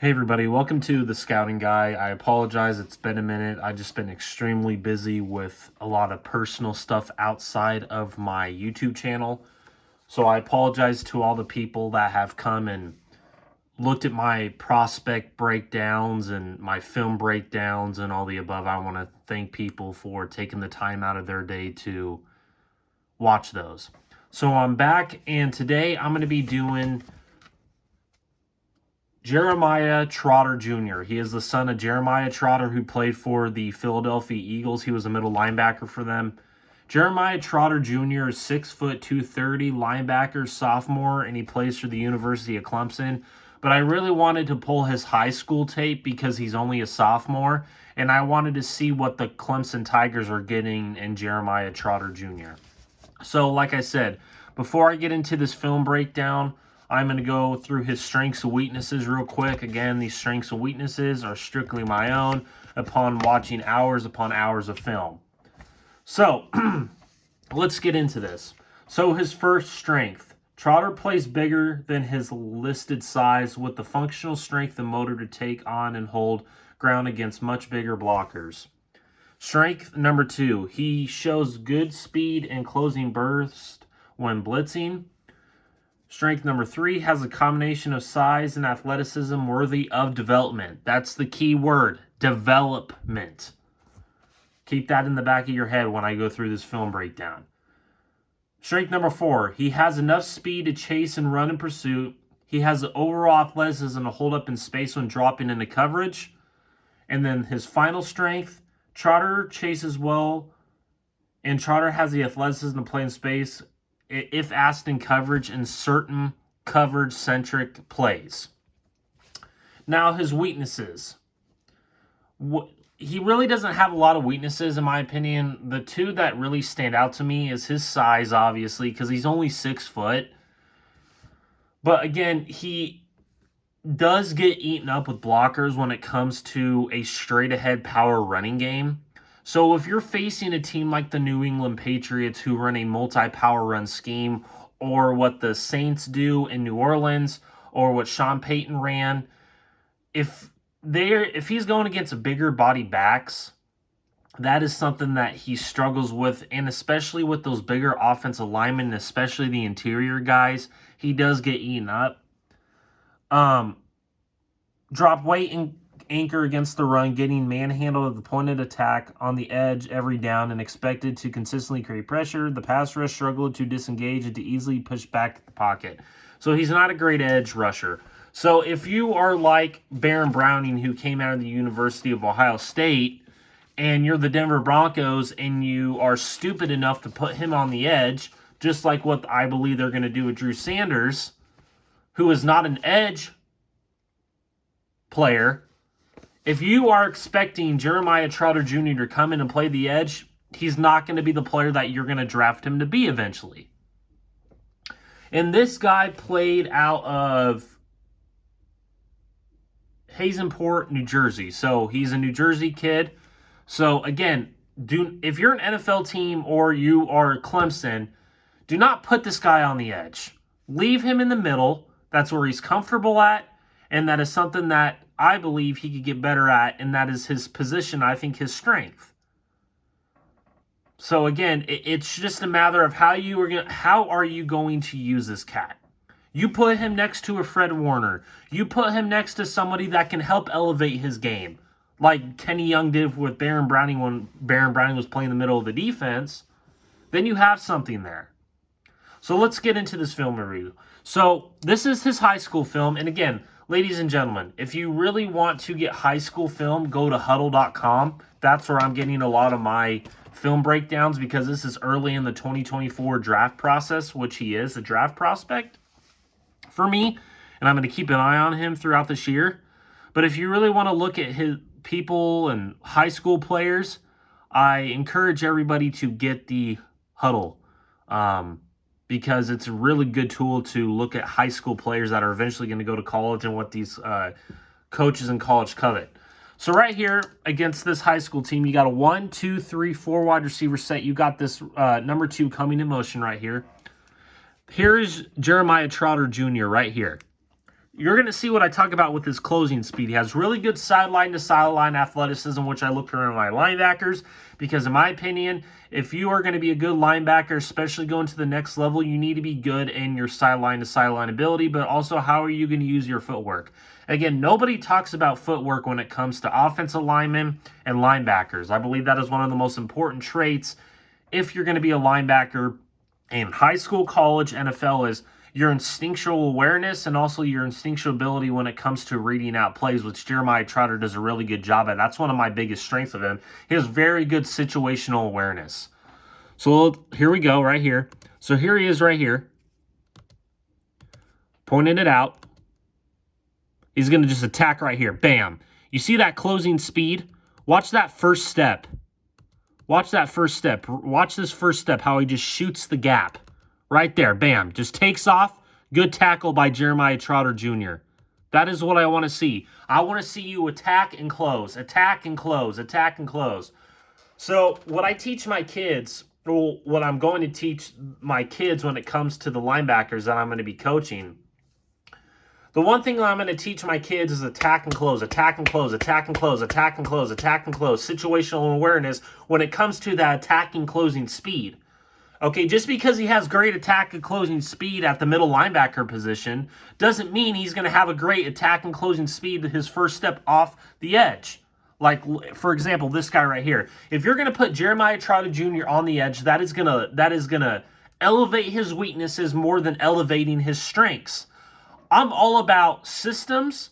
Hey everybody, welcome to the Scouting Guy. I apologize, it's been a minute. I've just been extremely busy with a lot of personal stuff outside of my YouTube channel. So I apologize to all the people that have come and looked at my prospect breakdowns and my film breakdowns and all the above. I want to thank people for taking the time out of their day to watch those. So I'm back, and today I'm going to be doing Jeremiah Trotter Jr. He is the son of Jeremiah Trotter, who played for the Philadelphia Eagles. He was a middle linebacker for them. Jeremiah Trotter Jr. is 6 foot 230, linebacker, sophomore, and he plays for the University of Clemson. But I really wanted to pull his high school tape because he's only a sophomore, and I wanted to see what the Clemson Tigers are getting in Jeremiah Trotter Jr. So, like I said, before I get into this film breakdown, I'm going to go through his strengths and weaknesses real quick. Again, these strengths and weaknesses are strictly my own upon watching hours upon hours of film. So, let's get into this. So, his first strength. Trotter plays bigger than his listed size with the functional strength and motor to take on and hold ground against much bigger blockers. Strength number 2. He shows good speed and closing burst when blitzing. Strength number 3, has a combination of size and athleticism worthy of development. That's the key word, development. Keep that in the back of your head when I go through this film breakdown. Strength number 4, he has enough speed to chase and run in pursuit. He has the overall athleticism to hold up in space when dropping into coverage. And then his final strength, Trotter chases well, and Trotter has the athleticism to play in space if asked in coverage in certain coverage-centric plays. Now, his weaknesses. He really doesn't have a lot of weaknesses, in my opinion. The two that really stand out to me is his size, obviously, because he's only 6 foot. But again, he does get eaten up with blockers when it comes to a straight-ahead power running game. So if you're facing a team like the New England Patriots who run a multi-power run scheme, or what the Saints do in New Orleans, or what Sean Payton ran, if he's going against bigger body backs, that is something that he struggles with, and especially with those bigger offensive linemen, especially the interior guys, he does get eaten up. Drop weight and anchor against the run, getting manhandled at the point of attack on the edge every down and expected to consistently create pressure. The pass rush struggled to disengage and to easily push back the pocket. So he's not a great edge rusher. So if you are like Baron Browning, who came out of the University of Ohio State, and you're the Denver Broncos and you are stupid enough to put him on the edge, just like what I believe they're going to do with Drew Sanders, who is not an edge player. If you are expecting Jeremiah Trotter Jr. to come in and play the edge, he's not going to be the player that you're going to draft him to be eventually. And this guy played out of Hazenport, New Jersey. So he's a New Jersey kid. So again, if you're an NFL team or you are Clemson, do not put this guy on the edge. Leave him in the middle. That's where he's comfortable at. And that is something that I believe he could get better at, and that is his position, I think, his strength. So again, it's just a matter of how are you going to use this cat? You put him next to a Fred Warner. You put him next to somebody that can help elevate his game, like Kenny Young did with Baron Browning when Baron Browning was playing the middle of the defense. Then you have something there. So let's get into this film review. So this is his high school film, and again, ladies and gentlemen, if you really want to get high school film, go to huddle.com. That's where I'm getting a lot of my film breakdowns because this is early in the 2024 draft process, which he is a draft prospect for me, and I'm going to keep an eye on him throughout this year. But if you really want to look at his people and high school players, I encourage everybody to get the huddle. Because it's a really good tool to look at high school players that are eventually going to go to college and what these coaches in college covet. So right here against this high school team, you got a 1, 2, 3, 4 wide receiver set. You got this number 2 coming in motion right here. Here is Jeremiah Trotter Jr. right here. you're going to see what I talk about with his closing speed. He has really good sideline-to-sideline athleticism, which I look for in my linebackers, because in my opinion, if you are going to be a good linebacker, especially going to the next level, you need to be good in your sideline-to-sideline ability, but also how are you going to use your footwork? Again, nobody talks about footwork when it comes to offensive linemen and linebackers. I believe that is one of the most important traits if you're going to be a linebacker in high school, college, NFL, is your instinctual awareness and also your instinctual ability when it comes to reading out plays, which Jeremiah Trotter does a really good job at. That's one of my biggest strengths of him. He has very good situational awareness. So here we go, right here. So here he is right here, pointing it out. He's going to just attack right here. Bam. You see that closing speed? Watch that first step. Watch that first step. Watch this first step, how he just shoots the gap. Right there, bam. Just takes off. Good tackle by Jeremiah Trotter Jr. That is what I want to see. I want to see you attack and close, attack and close, attack and close. So what I teach my kids, or what I'm going to teach my kids when it comes to the linebackers that I'm going to be coaching, the one thing that I'm going to teach my kids is attack and close, attack and close, attack and close, attack and close, attack and close, situational awareness when it comes to that attacking closing speed. Okay, just because he has great attack and closing speed at the middle linebacker position doesn't mean he's going to have a great attack and closing speed his first step off the edge. Like, for example, this guy right here. If you're going to put Jeremiah Trotter Jr. on the edge, that is gonna elevate his weaknesses more than elevating his strengths. I'm all about systems.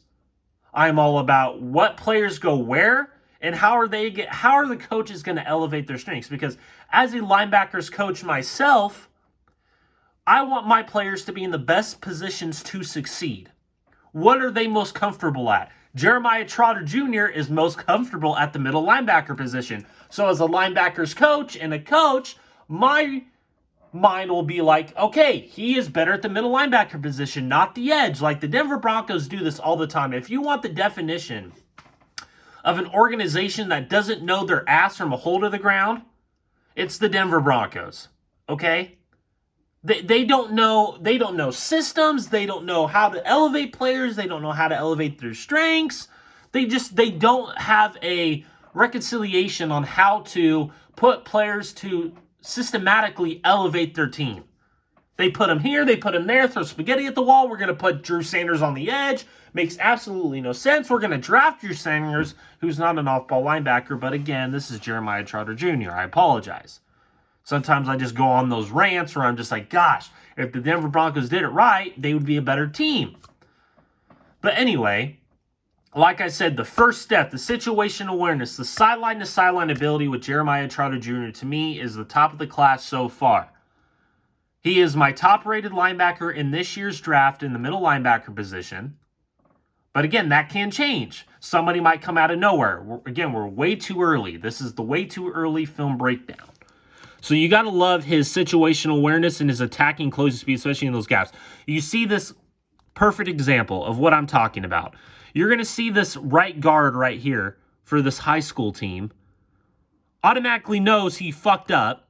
I'm all about what players go where and how are the coaches going to elevate their strengths? Because as a linebackers coach myself, I want my players to be in the best positions to succeed. What are they most comfortable at? Jeremiah Trotter Jr. is most comfortable at the middle linebacker position. So as a linebackers coach and a coach, my mind will be like, okay, he is better at the middle linebacker position, not the edge. Like the Denver Broncos do this all the time. If you want the definition of an organization that doesn't know their ass from a hole to the ground, it's the Denver Broncos. Okay? They don't know systems, they don't know how to elevate players, they don't know how to elevate their strengths. They don't have a reconciliation on how to put players to systematically elevate their team. They put him here, they put him there, throw spaghetti at the wall. We're going to put Drew Sanders on the edge. Makes absolutely no sense. We're going to draft Drew Sanders, who's not an off-ball linebacker. But again, this is Jeremiah Trotter Jr. I apologize. Sometimes I just go on those rants where I'm just like, gosh, if the Denver Broncos did it right, they would be a better team. But anyway, like I said, the first step, the situation awareness, the sideline-to-sideline ability with Jeremiah Trotter Jr. to me is the top of the class so far. He is my top-rated linebacker in this year's draft in the middle linebacker position. But again, that can change. Somebody might come out of nowhere. We're way too early. This is the way too early film breakdown. So you got to love his situational awareness and his attacking closing speed, especially in those gaps. You see this perfect example of what I'm talking about. You're going to see this right guard right here for this high school team. Automatically knows he fucked up.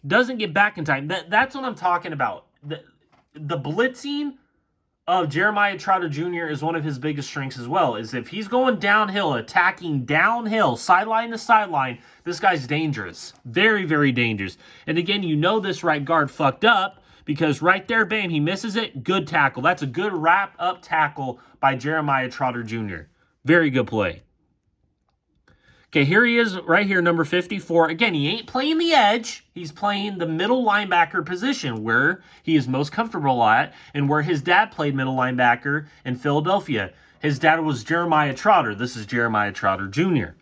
Doesn't get back in time. That's what I'm talking about. The blitzing of Jeremiah Trotter Jr. is one of his biggest strengths as well. Is if he's going downhill, attacking downhill, sideline to sideline, this guy's dangerous. Very, very dangerous. And again, you know this right guard fucked up because right there, bam, he misses it. Good tackle. That's a good wrap-up tackle by Jeremiah Trotter Jr. Very good play. Okay, here he is right here, number 54. Again, he ain't playing the edge. He's playing the middle linebacker position where he is most comfortable at and where his dad played middle linebacker in Philadelphia. His dad was Jeremiah Trotter. This is Jeremiah Trotter Jr.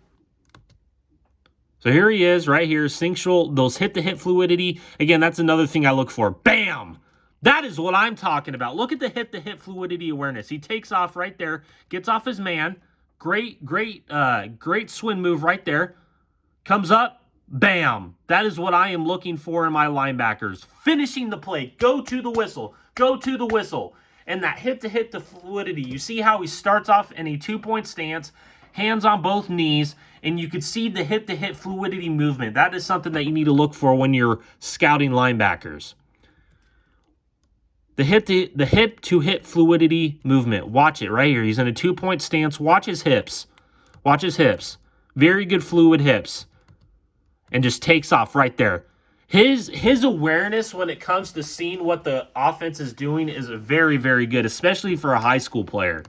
So here he is right here, instinctual, those hit-to-hit fluidity. Again, that's another thing I look for. Bam! That is what I'm talking about. Look at the hit-to-hit fluidity awareness. He takes off right there, gets off his man. Great swing move right there. Comes up, bam. That is what I am looking for in my linebackers. Finishing the play. Go to the whistle. Go to the whistle. And that hit-to-hit the fluidity. You see how he starts off in a two-point stance, hands on both knees, and you can see the hit-to-hit fluidity movement. That is something that you need to look for when you're scouting linebackers. The hip to hip fluidity movement. Watch it right here. He's in a 2-point stance. Watch his hips. Watch his hips. Very good fluid hips. And just takes off right there. His awareness when it comes to seeing what the offense is doing is very, very good, especially for a high school player.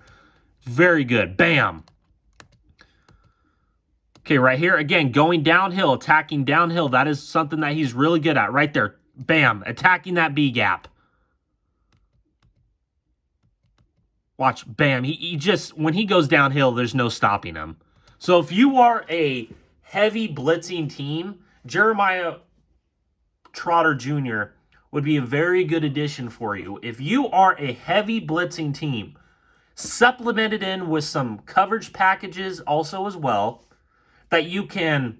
Very good. Bam. Okay, right here, again, going downhill, attacking downhill. That is something that he's really good at right there. Bam. Attacking that B gap. Watch. Bam. He just, when he goes downhill, there's no stopping him. So if you are a heavy blitzing team, Jeremiah Trotter Jr. would be a very good addition for you. If you are a heavy blitzing team, supplemented in with some coverage packages also as well, that you can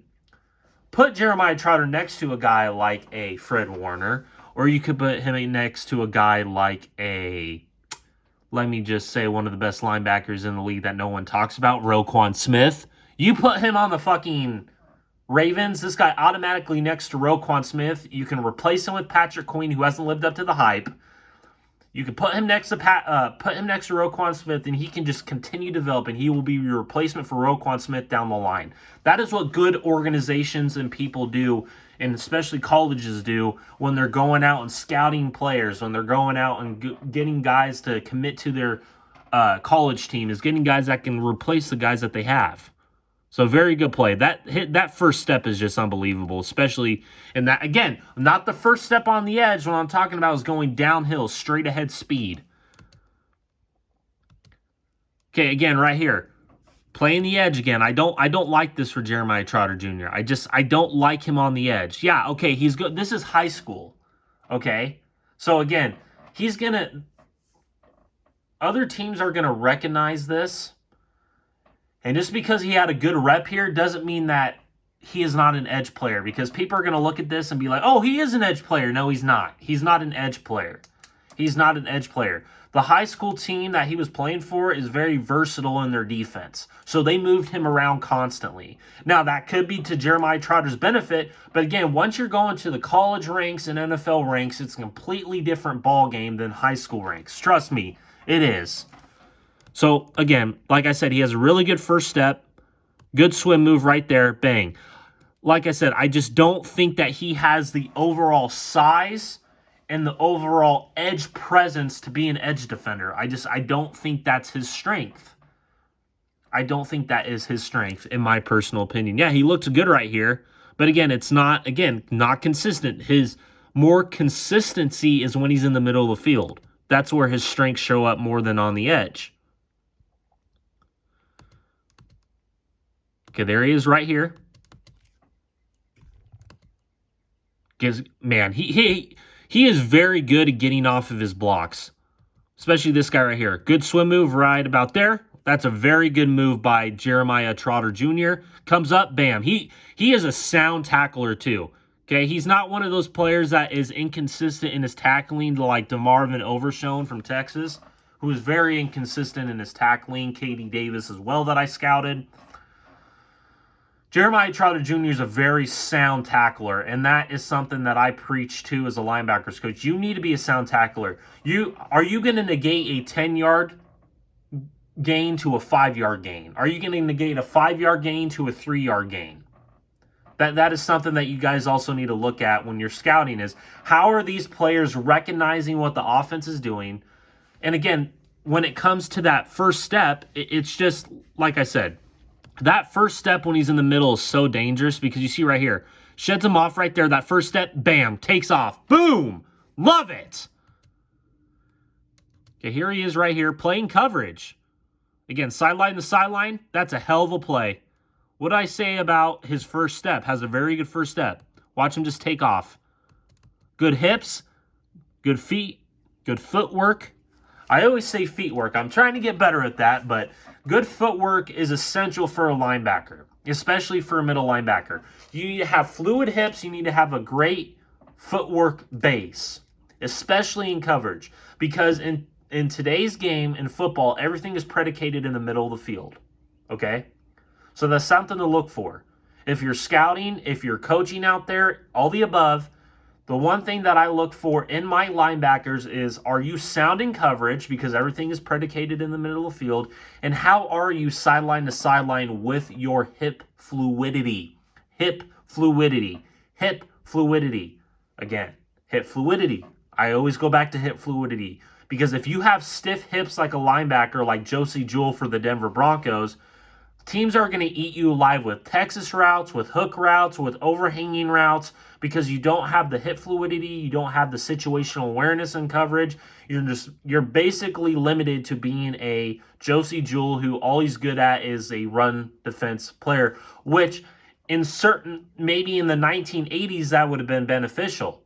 put Jeremiah Trotter next to a guy like a Fred Warner, or you could put him next to a guy like a, let me just say, one of the best linebackers in the league that no one talks about, Roquan Smith. You put him on the fucking Ravens, this guy automatically next to Roquan Smith. You can replace him with Patrick Queen, who hasn't lived up to the hype. You can put him next to Roquan Smith, and he can just continue to develop, and he will be your replacement for Roquan Smith down the line. That is what good organizations and people do, and especially colleges do, when they're going out and scouting players, when they're going out and getting guys to commit to their college team, is getting guys that can replace the guys that they have. So very good play. That first step is just unbelievable, especially in that, again, not the first step on the edge. What I'm talking about is going downhill, straight ahead speed. Okay, again, right here. Playing the edge again. I don't like this for Jeremiah Trotter Jr. I don't like him on the edge. Yeah, okay, he's good. This is high school. Okay? So again, other teams are gonna recognize this. And just because he had a good rep here doesn't mean that he is not an edge player, because people are going to look at this and be like, oh, he is an edge player. No, he's not. He's not an edge player. He's not an edge player. The high school team that he was playing for is very versatile in their defense. So they moved him around constantly. Now, that could be to Jeremiah Trotter's benefit, but again, once you're going to the college ranks and NFL ranks, it's a completely different ball game than high school ranks. Trust me, it is. So, again, like I said, he has a really good first step. Good swim move right there. Bang. Like I said, I just don't think that he has the overall size and the overall edge presence to be an edge defender. I don't think that's his strength. I don't think that is his strength, in my personal opinion. Yeah, he looks good right here. But, again, it's not consistent. His more consistency is when he's in the middle of the field. That's where his strengths show up more than on the edge. Okay, there he is right here. Man, he is very good at getting off of his blocks. Especially this guy right here. Good swim move right about there. That's a very good move by Jeremiah Trotter Jr. Comes up, bam. He is a sound tackler too. Okay, he's not one of those players that is inconsistent in his tackling, like DeMarvin Overshown from Texas, who is very inconsistent in his tackling. KD Davis as well that I scouted. Jeremiah Trotter Jr. is a very sound tackler, and that is something that I preach to as a linebackers coach. You need to be a sound tackler. Are you going to negate a 10-yard gain to a 5-yard gain? Are you going to negate a 5-yard gain to a 3-yard gain? That is something that you guys also need to look at when you're scouting, is how are these players recognizing what the offense is doing? And again, when it comes to that first step, it's just, like I said, that first step when he's in the middle is so dangerous, because you see right here, sheds him off right there. That first step, bam, takes off. Boom! Love it! Okay, here he is right here playing coverage. Again, sideline to sideline, that's a hell of a play. What did I say about his first step? Has a very good first step. Watch him just take off. Good hips, good feet, good footwork. I always say feet work. I'm trying to get better at that, but good footwork is essential for a linebacker, especially for a middle linebacker. You need to have fluid hips. You need to have a great footwork base, especially in coverage, because in today's game in football, everything is predicated in the middle of the field, okay? So that's something to look for. If you're scouting, if you're coaching out there, all the above, The one thing that I look for in my linebackers is, are you sound in coverage, because everything is predicated in the middle of the field, and how are you sideline to sideline with your hip fluidity? Hip fluidity. Hip fluidity. Again, hip fluidity. I always go back to hip fluidity, because if you have stiff hips like a linebacker like Josie Jewell for the Denver Broncos, teams are going to eat you alive with Texas routes, with hook routes, with overhanging routes, because you don't have the hip fluidity, you don't have the situational awareness and coverage. You're basically limited to being a Josie Jewell, who all he's good at is a run defense player, which maybe in the 1980s that would have been beneficial.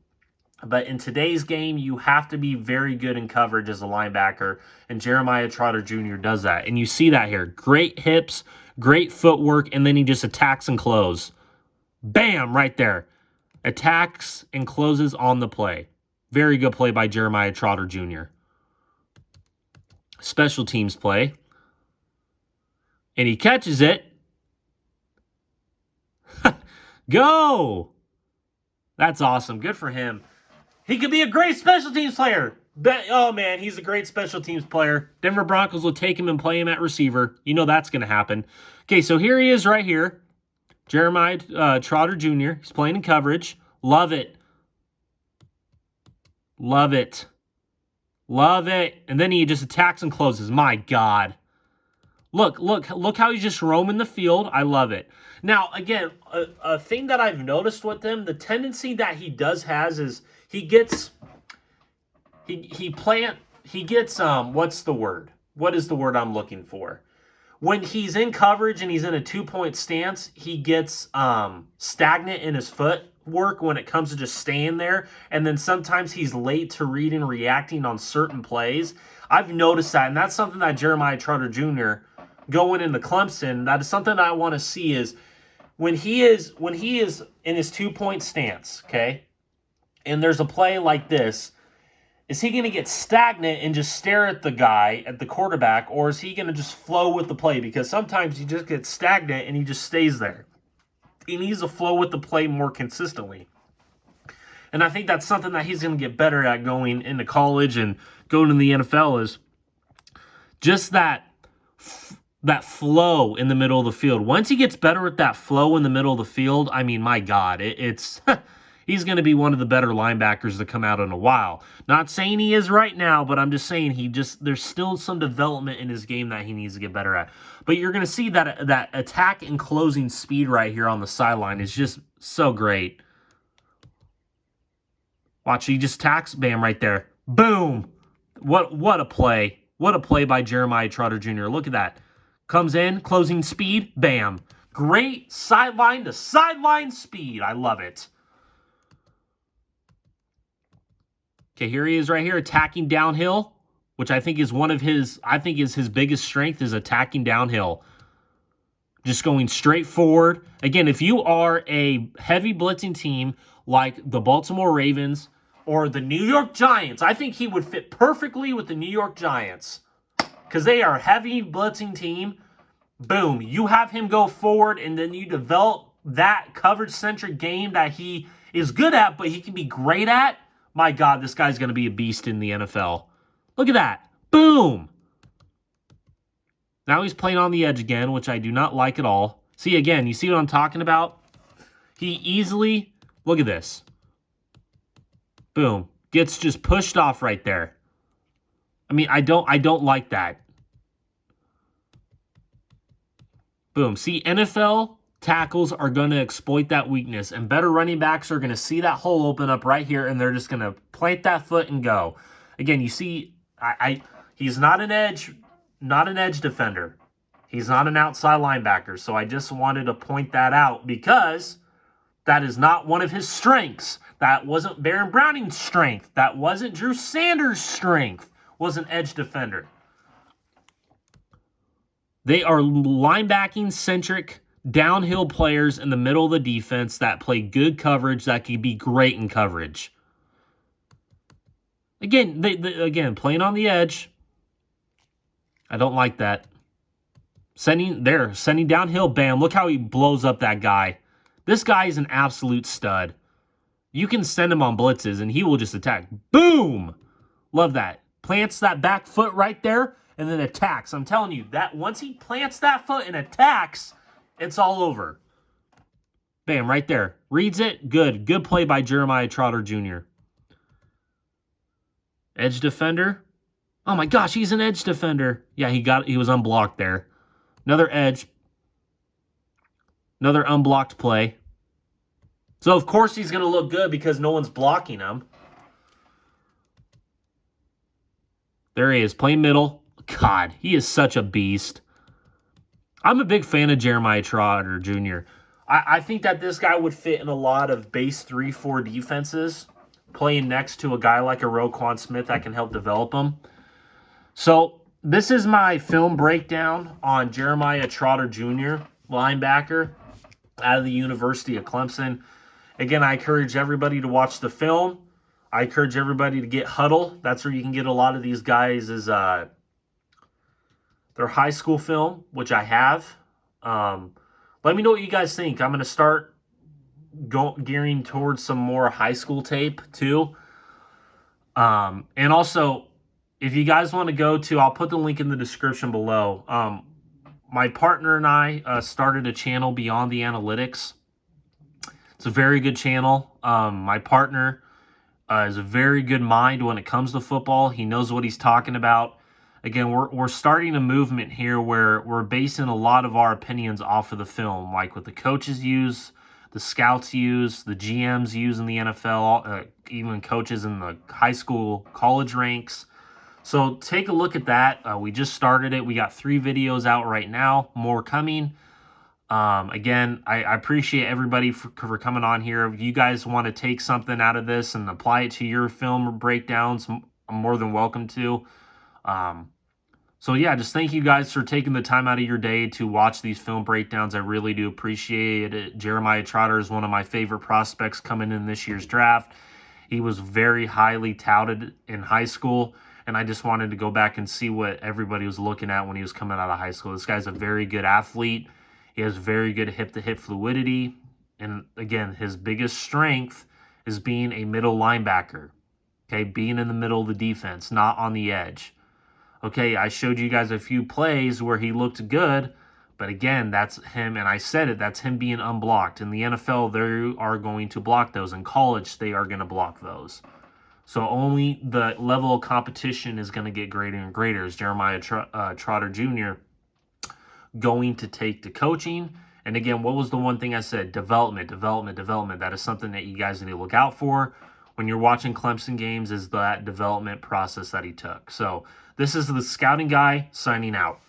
But in today's game, you have to be very good in coverage as a linebacker, and Jeremiah Trotter Jr. does that. And you see that here. Great hips, great footwork, and then he just attacks and closes. Bam, right there. Attacks and closes on the play. Very good play by Jeremiah Trotter Jr. Special teams play. And he catches it. Go! That's awesome. Good for him. He could be a great special teams player. Oh, man, he's a great special teams player. Denver Broncos will take him and play him at receiver. You know that's going to happen. Okay, so here he is right here. Jeremiah Trotter Jr. He's playing in coverage. Love it. Love it. Love it. And then he just attacks and closes. My God. Look how he's just roaming the field. I love it. Now, again, a thing that I've noticed with him, the tendency that he has is he gets what's the word? What is the word I'm looking for? When he's in coverage and he's in a 2-point stance, he gets stagnant in his footwork when it comes to just staying there. And then sometimes he's late to read and reacting on certain plays. I've noticed that, and that's something that Jeremiah Trotter Jr. going into Clemson, that is something that I want to see, is when he is in his 2-point stance, okay, and there's a play like this, is he going to get stagnant and just stare at the guy, at the quarterback, or is he going to just flow with the play? Because sometimes he just gets stagnant and he just stays there. He needs to flow with the play more consistently. And I think that's something that he's going to get better at going into college and going to the NFL, is just that flow in the middle of the field. Once he gets better at that flow in the middle of the field, I mean, my God, it's he's going to be one of the better linebackers to come out in a while. Not saying he is right now, but I'm just saying there's still some development in his game that he needs to get better at. But you're going to see that attack and closing speed right here on the sideline is just so great. Watch, he just attacks, bam, right there. Boom! What a play. What a play by Jeremiah Trotter Jr. Look at that. Comes in, closing speed, bam. Great sideline to sideline speed. I love it. Okay, here he is right here, attacking downhill, which I think is his biggest strength, is attacking downhill. Just going straight forward. Again, if you are a heavy blitzing team like the Baltimore Ravens or the New York Giants, I think he would fit perfectly with the New York Giants, because they are a heavy blitzing team. Boom. You have him go forward, and then you develop that coverage-centric game that he is good at, but he can be great at. My God, this guy's going to be a beast in the NFL. Look at that. Boom. Now he's playing on the edge again, which I do not like at all. See, again, you see what I'm talking about? He easily, look at this. Boom. Gets just pushed off right there. I mean, I don't like that. Boom. See, NFL tackles are going to exploit that weakness, and better running backs are going to see that hole open up right here, and they're just going to plant that foot and go. Again, you see, he's not an edge defender. He's not an outside linebacker, so I just wanted to point that out, because that is not one of his strengths. That wasn't Baron Browning's strength. That wasn't Drew Sanders' strength, was an edge defender. They are linebacking-centric, downhill players in the middle of the defense that play good coverage, that can be great in coverage. Again, again, playing on the edge. I don't like that. Sending downhill, bam. Look how he blows up that guy. This guy is an absolute stud. You can send him on blitzes, and he will just attack. Boom! Love that. Plants that back foot right there, and then attacks. I'm telling you, that once he plants that foot and attacks, it's all over. Bam, right there. Reads it. Good. Good play by Jeremiah Trotter Jr. Edge defender. Oh my gosh, he's an edge defender. Yeah, he was unblocked there. Another edge. Another unblocked play. So, of course, he's going to look good because no one's blocking him. There he is, playing middle. God, he is such a beast. I'm a big fan of Jeremiah Trotter Jr. I think that this guy would fit in a lot of base 3-4 defenses, playing next to a guy like a Roquan Smith that can help develop him. So, this is my film breakdown on Jeremiah Trotter Jr., linebacker out of the University of Clemson. Again, I encourage everybody to watch the film. I encourage everybody to get Huddle. That's where you can get a lot of these guys' their high school film, which I have. Let me know what you guys think. I'm going to start gearing towards some more high school tape too. And also, if you guys want to go to, I'll put the link in the description below. My partner and I started a channel, Beyond the Analytics. It's a very good channel. My partner is a very good mind when it comes to football. He knows what he's talking about. Again, we're starting a movement here where we're basing a lot of our opinions off of the film, like what the coaches use, the scouts use, the GMs use in the NFL, even coaches in the high school, college ranks. So take a look at that. We just started it. We got 3 videos out right now, more coming. Again, I appreciate everybody for coming on here. If you guys want to take something out of this and apply it to your film breakdowns, I'm more than welcome to. So yeah, just thank you guys for taking the time out of your day to watch these film breakdowns. I really do appreciate it. Jeremiah Trotter is one of my favorite prospects coming in this year's draft. He was very highly touted in high school, and I just wanted to go back and see what everybody was looking at when he was coming out of high school. This guy's a very good athlete. He has very good hip-to-hip fluidity. And again, his biggest strength is being a middle linebacker. Okay, being in the middle of the defense, not on the edge. Okay, I showed you guys a few plays where he looked good, but again, that's him, and I said it, that's him being unblocked. In the NFL, they are going to block those. In college, they are going to block those. So only the level of competition is going to get greater and greater. As Jeremiah Trotter Jr. going to take to coaching. And again, what was the one thing I said? Development. That is something that you guys need to look out for when you're watching Clemson games, is that development process that he took. So this is the Scouting Guy signing out.